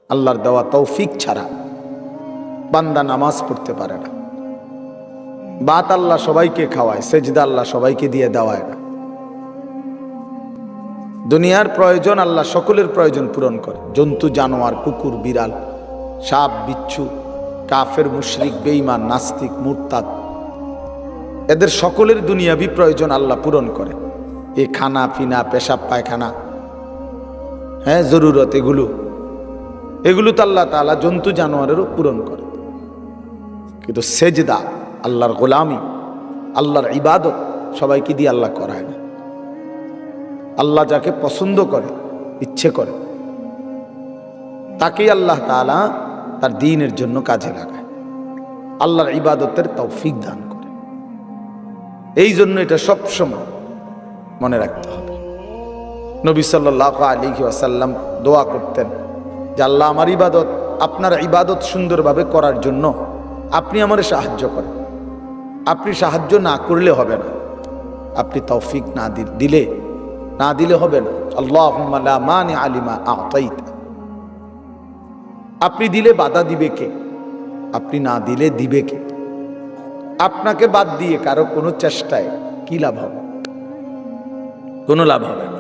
আল্লাহর দেওয়া তৌফিক ছাড়া বান্দা নামাজ পড়তে পারে না। বাত আল্লাহ সবাইকে খাওয়ায়, সেজদা আল্লাহ সবাইকে দিয়ে দেওয়ায় না। দুনিয়ার প্রয়োজন আল্লাহ সকলের প্রয়োজন পূরণ করে। জন্তু জানোয়ার, কুকুর বিড়াল, সাপ বিচ্ছু, কাফের মুশরিক বেঈমান নাস্তিক মুরতাদ, এদের সকলের দুনিয়াবি প্রয়োজন আল্লাহ পূরণ করে। এই খানা পিনা পেশাব পায়খানা, হ্যাঁ জরুরত, এগুলো তো আল্লাহ তাআলা জন্তু জানোয়ারেরও পূরণ করে। কিন্তু সেজদা, আল্লাহর গোলামি, আল্লাহর ইবাদত সবাইকে দিয়ে আল্লাহ করায় না। আল্লাহ যাকে পছন্দ করে, ইচ্ছে করে, তাকেই আল্লাহ তাআলা তার দ্বীনের জন্য কাজে লাগায়, আল্লাহর ইবাদতের তৌফিক দান করে। এই জন্য এটা সবসময় মনে রাখতে হবে। নবী সাল্লাল্লাহু আলাইহি ওয়াসাল্লাম দোয়া করতেন যে আল্লাহ আমার ইবাদত, আপনার ইবাদত সুন্দরভাবে করার জন্য আপনি আমারে সাহায্য করেন। আপনি সাহায্য না করলে হবে না, আপনি তৌফিক না দিলে হবে না। আল্লাহুম্মা লা মানিআ লিমা আ'তাইতা, আপনি দিলে বাধা দিবে কে? আপনি না দিলে দিবে কে? আপনাকে বাদ দিয়ে কারো কোনো চেষ্টায় কি লাভ হবে? কোনো লাভ হবে না।